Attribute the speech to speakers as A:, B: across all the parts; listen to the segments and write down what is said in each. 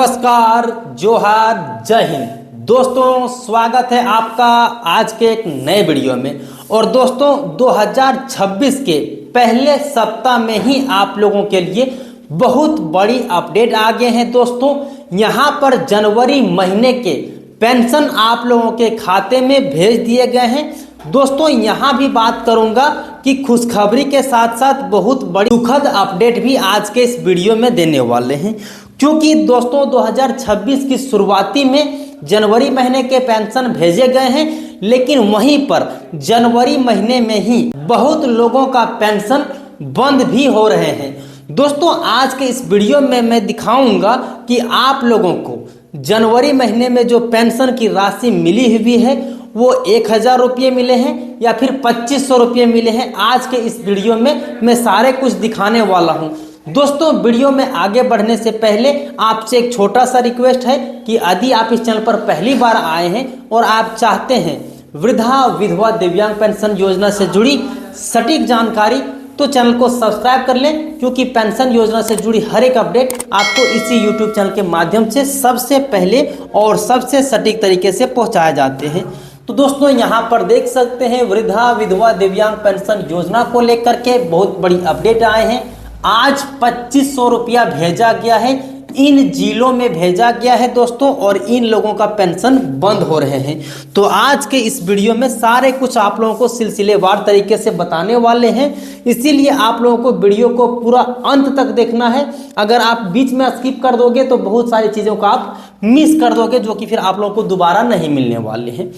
A: नमस्कार, जोहार, जय हिंद। दोस्तों स्वागत है आपका आज के एक नए वीडियो में। और दोस्तों 2026 के पहले सप्ताह में ही आप लोगों के लिए बहुत बड़ी अपडेट आ गए हैं। दोस्तों यहाँ पर जनवरी महीने के पेंशन आप लोगों के खाते में भेज दिए गए हैं। दोस्तों यहाँ भी बात करूंगा कि खुशखबरी के साथ साथ बहुत बड़ी दुखद अपडेट भी आज के इस वीडियो में देने वाले हैं, क्योंकि दोस्तों 2026 की शुरुआती में जनवरी महीने के पेंशन भेजे गए हैं, लेकिन वहीं पर जनवरी महीने में ही बहुत लोगों का पेंशन बंद भी हो रहे हैं। दोस्तों आज के इस वीडियो में मैं दिखाऊंगा कि आप लोगों को जनवरी महीने में जो पेंशन की राशि मिली हुई है वो 1000 रुपये मिले हैं या फिर 2500 रुपये मिले हैं। आज के इस वीडियो में मैं सारे कुछ दिखाने वाला हूं। दोस्तों वीडियो में आगे बढ़ने से पहले आपसे एक छोटा सा रिक्वेस्ट है कि यदि आप इस चैनल पर पहली बार आए हैं और आप चाहते हैं वृद्धा विधवा दिव्यांग पेंशन योजना से जुड़ी सटीक जानकारी, तो चैनल को सब्सक्राइब कर लें, क्योंकि पेंशन योजना से जुड़ी हर एक अपडेट आपको इसी यूट्यूब चैनल के माध्यम से सबसे पहले और सबसे सटीक तरीके से पहुंचाए जाते हैं। तो दोस्तों यहाँ पर देख सकते हैं वृद्धा विधवा दिव्यांग पेंशन योजना को लेकर के बहुत बड़ी अपडेट आए हैं। आज 2500 रुपया भेजा गया है, इन जिलों में भेजा गया है दोस्तों, और इन लोगों का पेंशन बंद हो रहे हैं। तो आज के इस वीडियो में सारे कुछ आप लोगों को सिलसिलेवार तरीके से बताने वाले हैं, इसीलिए आप लोगों को वीडियो को पूरा अंत तक देखना है। अगर आप बीच में स्किप कर दोगे तो बहुत सारी चीज़ों को आप मिस कर दोगे, जो कि फिर आप लोगों को दोबारा नहीं मिलने वाले हैं।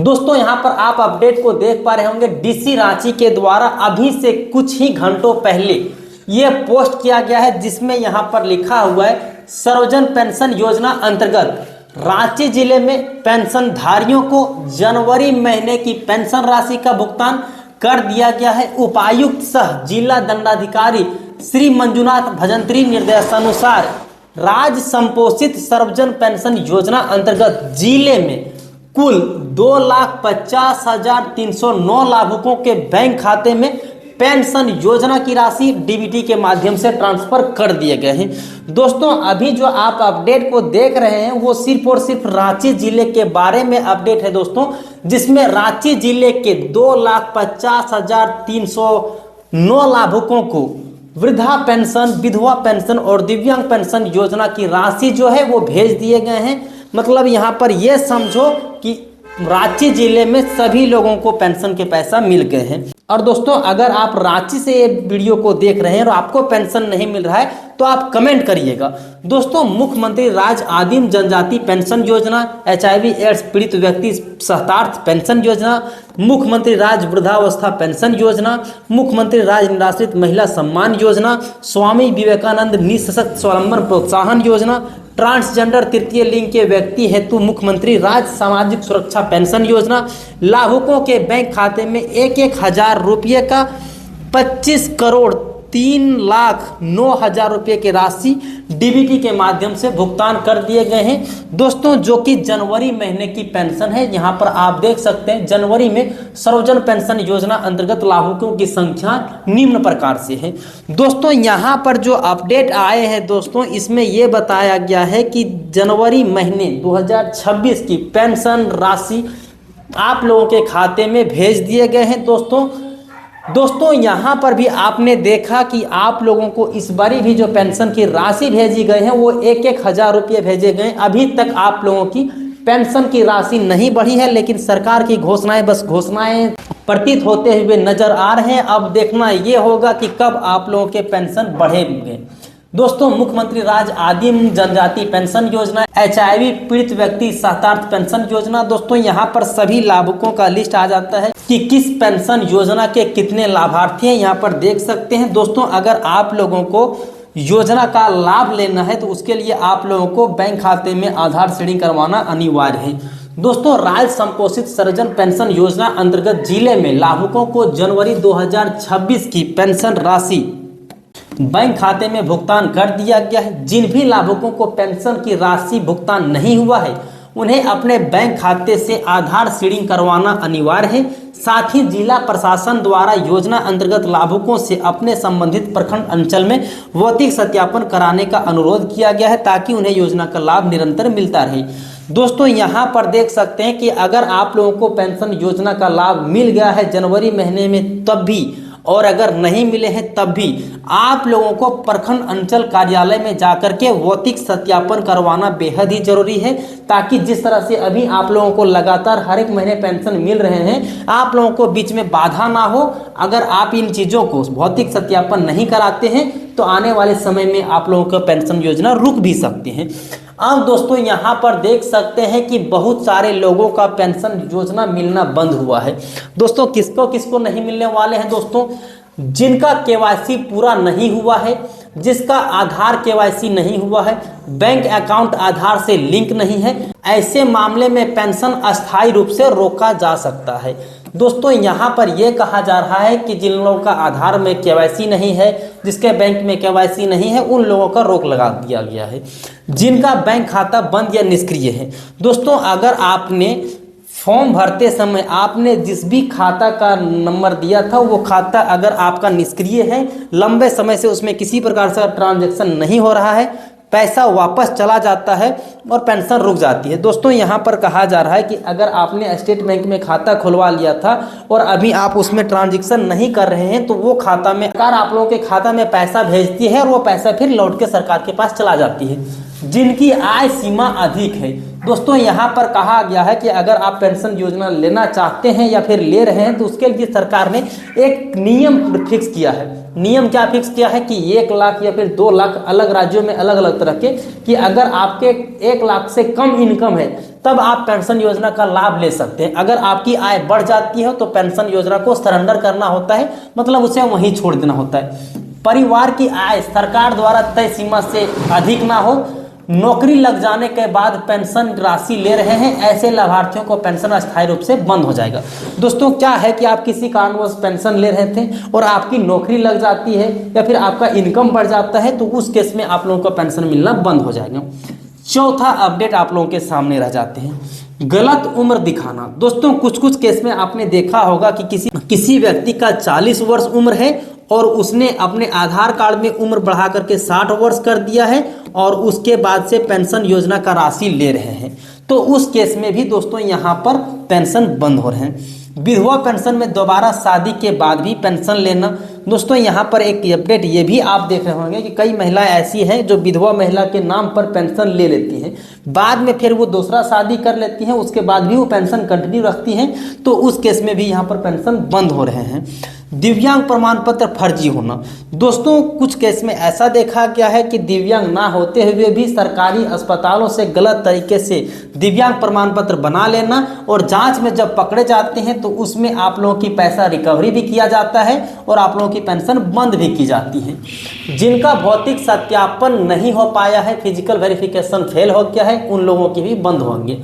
A: दोस्तों यहाँ पर आप अपडेट को देख पा रहे होंगे, डीसी रांची के द्वारा अभी से कुछ ही घंटों पहले ये पोस्ट किया गया है, जिसमें यहाँ पर लिखा हुआ है सर्वजन पेंशन योजना अंतर्गत रांची जिले में पेंशनधारियों को जनवरी महीने की पेंशन राशि का भुगतान कर दिया गया है। उपायुक्त सह जिला दंडाधिकारी श्री मंजुनाथ भजंत्री निर्देशानुसार राज्य संपोषित सर्वजन पेंशन योजना अंतर्गत जिले में कुल 2,50,309 लाभुकों के बैंक खाते में पेंशन योजना की राशि डीबीटी के माध्यम से ट्रांसफर कर दिए गए हैं। दोस्तों अभी जो आप अपडेट को देख रहे हैं वो सिर्फ और सिर्फ रांची जिले के बारे में अपडेट है दोस्तों, जिसमें रांची जिले के 2,50,309 लाभुकों को वृद्धा पेंशन, विधवा पेंशन और दिव्यांग पेंशन योजना की राशि जो है वो भेज दिए गए हैं। मतलब यहाँ पर ये समझो कि रांची जिले में सभी लोगों को पेंशन के पैसा मिल गए हैं। और दोस्तों अगर आप रांची से ये वीडियो को देख रहे हैं और आपको पेंशन नहीं मिल रहा है तो आप कमेंट करिएगा। दोस्तों मुख्यमंत्री राज्य आदिम जनजाति पेंशन योजना, HIV एड्स पीड़ित व्यक्ति सहतार्थ पेंशन योजना, मुख्यमंत्री राज्य वृद्धावस्था पेंशन योजना, मुख्यमंत्री राज्य निराश्रित महिला सम्मान योजना, स्वामी विवेकानंद निःशक्त स्वावलंबन प्रोत्साहन योजना, ट्रांसजेंडर तृतीय लिंग के व्यक्ति हेतु मुख्यमंत्री राज्य सामाजिक सुरक्षा पेंशन योजना, लाभुकों के बैंक खाते में 1,000 रुपये का 25,03,09,000 रुपये की राशि डीबीटी के माध्यम से भुगतान कर दिए गए हैं दोस्तों, जो कि जनवरी महीने की पेंशन है। यहाँ पर आप देख सकते हैं जनवरी में सर्वजन पेंशन योजना अंतर्गत लाभुकों की संख्या निम्न प्रकार से है। दोस्तों यहाँ पर जो अपडेट आए हैं दोस्तों, इसमें यह बताया गया है कि जनवरी महीने 2026 की पेंशन राशि आप लोगों के खाते में भेज दिए गए हैं दोस्तों यहाँ पर भी आपने देखा कि आप लोगों को इस बारी भी जो पेंशन की राशि भेजी गई है वो 1,000 रुपये भेजे गए। अभी तक आप लोगों की पेंशन की राशि नहीं बढ़ी है, लेकिन सरकार की घोषणाएं बस घोषणाएं प्रतीत होते हुए नजर आ रहे हैं। अब देखना ये होगा कि कब आप लोगों के पेंशन बढ़ेंगे। दोस्तों मुख्यमंत्री राज्य आदिम जनजाति पेंशन योजना, HIV पीड़ित व्यक्ति सहतार्थ पेंशन योजना, दोस्तों यहाँ पर सभी लाभुकों का लिस्ट आ जाता है कि किस पेंशन योजना के कितने लाभार्थी हैं, यहाँ पर देख सकते हैं। दोस्तों अगर आप लोगों को योजना का लाभ लेना है तो उसके लिए आप लोगों को बैंक खाते में आधार सीडिंग करवाना अनिवार्य है। दोस्तों राज्य संपोषित सर्वजन पेंशन योजना अंतर्गत जिले में लाभुकों को जनवरी 2026 की पेंशन राशि बैंक खाते में भुगतान कर दिया गया है। जिन भी लाभुकों को पेंशन की राशि भुगतान नहीं हुआ है उन्हें अपने बैंक खाते से आधार सीडिंग करवाना अनिवार्य है। साथ ही जिला प्रशासन द्वारा योजना अंतर्गत लाभुकों से अपने संबंधित प्रखंड अंचल में भौतिक सत्यापन कराने का अनुरोध किया गया है, ताकि उन्हें योजना का लाभ निरंतर मिलता रहे। दोस्तों यहाँ पर देख सकते हैं कि अगर आप लोगों को पेंशन योजना का लाभ मिल गया है जनवरी महीने में तब भी, और अगर नहीं मिले हैं तब भी, आप लोगों को प्रखंड अंचल कार्यालय में जाकर के भौतिक सत्यापन करवाना बेहद ही जरूरी है, ताकि जिस तरह से अभी आप लोगों को लगातार हर एक महीने पेंशन मिल रहे हैं, आप लोगों को बीच में बाधा ना हो। अगर आप इन चीज़ों को भौतिक सत्यापन नहीं कराते हैं तो आने वाले समय में आप लोगों का पेंशन योजना रुक भी सकती है। अब दोस्तों यहाँ पर देख सकते हैं कि बहुत सारे लोगों का पेंशन योजना मिलना बंद हुआ है। दोस्तों किसको किसको नहीं मिलने वाले हैं? दोस्तों जिनका केवाईसी पूरा नहीं हुआ है, जिसका आधार केवाईसी नहीं हुआ है, बैंक अकाउंट आधार से लिंक नहीं है, ऐसे मामले में पेंशन अस्थायी रूप से रोका जा सकता है। दोस्तों यहाँ पर यह कहा जा रहा है कि जिन लोगों का आधार में केवाईसी नहीं है, जिसके बैंक में केवाईसी नहीं है, उन लोगों का रोक लगा दिया गया है। जिनका बैंक खाता बंद या निष्क्रिय है, दोस्तों अगर आपने फॉर्म भरते समय आपने जिस भी खाता का नंबर दिया था वो खाता अगर आपका निष्क्रिय है, लंबे समय से उसमें किसी प्रकार से ट्रांजैक्शन नहीं हो रहा है, पैसा वापस चला जाता है और पेंशन रुक जाती है। दोस्तों यहाँ पर कहा जा रहा है कि अगर आपने स्टेट बैंक में खाता खुलवा लिया था और अभी आप उसमें ट्रांजैक्शन नहीं कर रहे हैं, तो वो खाता में सरकार आप लोगों के खाता में पैसा भेजती है और वो पैसा फिर लौट के सरकार के पास चला जाती है। जिनकी आय सीमा अधिक है, दोस्तों यहाँ पर कहा गया है कि अगर आप पेंशन योजना लेना चाहते हैं या फिर ले रहे हैं तो उसके लिए सरकार ने एक नियम फिक्स किया है। नियम क्या फिक्स किया है कि 1 लाख या फिर 2 लाख, अलग राज्यों में अलग अलग तरह के, कि अगर आपके 1 लाख से कम इनकम है तब आप पेंशन योजना का लाभ ले सकते हैं। अगर आपकी आय बढ़ जाती है तो पेंशन योजना को सरेंडर करना होता है, मतलब उसे वहीं छोड़ देना होता है। परिवार की आय सरकार द्वारा तय सीमा से अधिक ना हो, नौकरी लग जाने के बाद पेंशन राशि ले रहे हैं ऐसे लाभार्थियों को पेंशन अस्थायी रूप से बंद हो जाएगा। दोस्तों क्या है कि आप किसी कारणवश पेंशन ले रहे थे और आपकी नौकरी लग जाती है या फिर आपका इनकम बढ़ जाता है, तो उस केस में आप लोगों को पेंशन मिलना बंद हो जाएगा। चौथा अपडेट आप लोगों के सामने रह जाते हैं, गलत उम्र दिखाना। दोस्तों कुछ केस में आपने देखा होगा कि किसी व्यक्ति का 40 वर्ष उम्र है और उसने अपने आधार कार्ड में उम्र बढ़ा करके 60 वर्ष कर दिया है और उसके बाद से पेंशन योजना का राशि ले रहे हैं, तो उस केस में भी दोस्तों यहाँ पर पेंशन बंद हो रहे हैं। विधवा पेंशन में दोबारा शादी के बाद भी पेंशन लेना। दोस्तों यहाँ पर एक अपडेट ये भी आप देख रहे होंगे कि कई महिलाएं ऐसी हैं जो विधवा महिला के नाम पर पेंशन ले लेती हैं, बाद में फिर वो दूसरा शादी कर लेती हैं, उसके बाद भी वो पेंशन कंटिन्यू रखती हैं, तो उस केस में भी यहाँ पर पेंशन बंद हो रहे हैं। दिव्यांग प्रमाण पत्र फर्जी होना। दोस्तों कुछ केस में ऐसा देखा गया है कि दिव्यांग ना होते हुए भी सरकारी अस्पतालों से गलत तरीके से दिव्यांग प्रमाण पत्र बना लेना और जांच में जब पकड़े जाते हैं तो उसमें आप लोगों की पैसा रिकवरी भी किया जाता है और आप लोगों की पेंशन बंद भी की जाती है। जिनका भौतिक सत्यापन नहीं हो पाया है, फिजिकल वेरिफिकेशन फेल हो गया है, उन लोगों की भी बंद होंगे।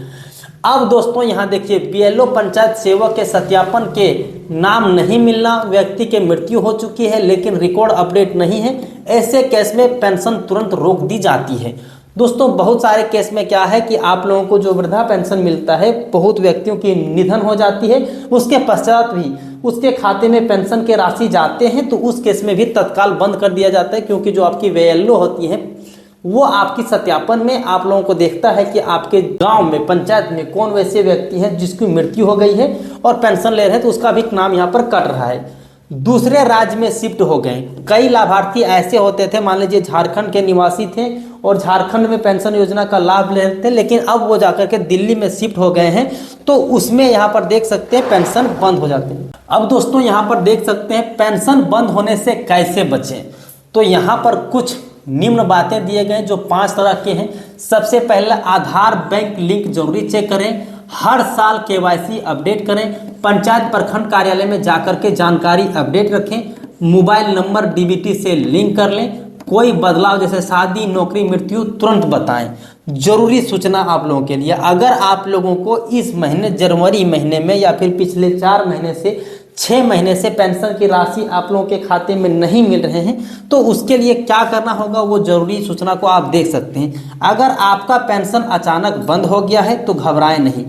A: अब दोस्तों यहाँ देखिए, बीएलओ पंचायत सेवक के सत्यापन के नाम नहीं मिलना, व्यक्ति की मृत्यु हो चुकी है लेकिन रिकॉर्ड अपडेट नहीं है, ऐसे केस में पेंशन तुरंत रोक दी जाती है। दोस्तों बहुत सारे केस में क्या है कि आप लोगों को जो वृद्धा पेंशन मिलता है, बहुत व्यक्तियों की निधन हो जाती है, उसके पश्चात भी उसके खाते में पेंशन के राशि जाते हैं, तो उस केस में भी तत्काल बंद कर दिया जाता है, क्योंकि जो आपकी बीएलओ होती है वो आपकी सत्यापन में आप लोगों को देखता है कि आपके गांव में, पंचायत में कौन वैसे व्यक्ति हैं जिसकी मृत्यु हो गई है और पेंशन ले रहे हैं, तो उसका भी नाम यहाँ पर कट रहा है। दूसरे राज्य में शिफ्ट हो गए। कई लाभार्थी ऐसे होते थे, मान लीजिए झारखंड के निवासी थे और झारखंड में पेंशन योजना का लाभ ले रहे थे, लेकिन अब वो जाकर के दिल्ली में शिफ्ट हो गए हैं, तो उसमें यहाँ पर देख सकते हैं पेंशन बंद हो जाते हैं। अब दोस्तों यहाँ पर देख सकते हैं पेंशन बंद होने से कैसे बचें, तो यहाँ पर कुछ निम्न बातें दिए गए जो 5 तरह के हैं। सबसे पहले आधार बैंक लिंक जरूरी चेक करें, हर साल केवाईसी अपडेट करें, पंचायत प्रखंड कार्यालय में जाकर के जानकारी अपडेट रखें, मोबाइल नंबर डीबीटी से लिंक कर लें, कोई बदलाव जैसे शादी, नौकरी, मृत्यु तुरंत बताएं। जरूरी सूचना आप लोगों के लिए, अगर आप लोगों को इस महीने जनवरी महीने में या फिर पिछले 4 महीने से 6 महीने से पेंशन की राशि आप लोगों के खाते में नहीं मिल रहे हैं तो उसके लिए क्या करना होगा वो जरूरी सूचना को आप देख सकते हैं। अगर आपका पेंशन अचानक बंद हो गया है तो घबराएं नहीं,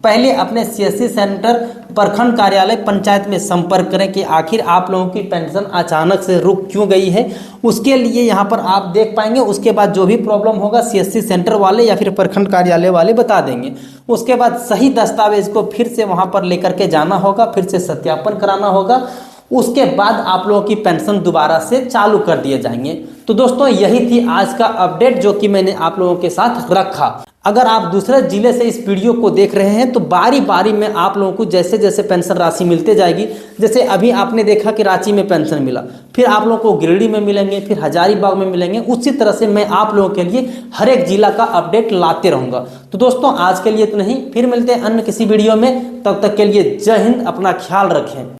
A: पहले अपने सीएससी सेंटर, प्रखंड कार्यालय, पंचायत में संपर्क करें कि आखिर आप लोगों की पेंशन अचानक से रुक क्यों गई है। उसके लिए यहाँ पर आप देख पाएंगे, उसके बाद जो भी प्रॉब्लम होगा सीएससी सेंटर वाले या फिर प्रखंड कार्यालय वाले बता देंगे। उसके बाद सही दस्तावेज को फिर से वहाँ पर लेकर के जाना होगा, फिर से सत्यापन कराना होगा, उसके बाद आप लोगों की पेंशन दोबारा से चालू कर दिए जाएंगे। तो दोस्तों यही थी आज का अपडेट जो कि मैंने आप लोगों के साथ रखा। अगर आप दूसरे जिले से इस वीडियो को देख रहे हैं तो बारी बारी में आप लोगों को जैसे जैसे पेंशन राशि मिलते जाएगी, जैसे अभी आपने देखा कि रांची में पेंशन मिला, फिर आप लोगों को गिरिडीह में मिलेंगे, फिर हजारीबाग में मिलेंगे, उसी तरह से मैं आप लोगों के लिए हर एक जिला का अपडेट लाते रहूंगा। तो दोस्तों आज के लिए तो नहीं, फिर मिलते हैं अन्य किसी वीडियो में, तब तक के लिए जय हिंद, अपना ख्याल रखें।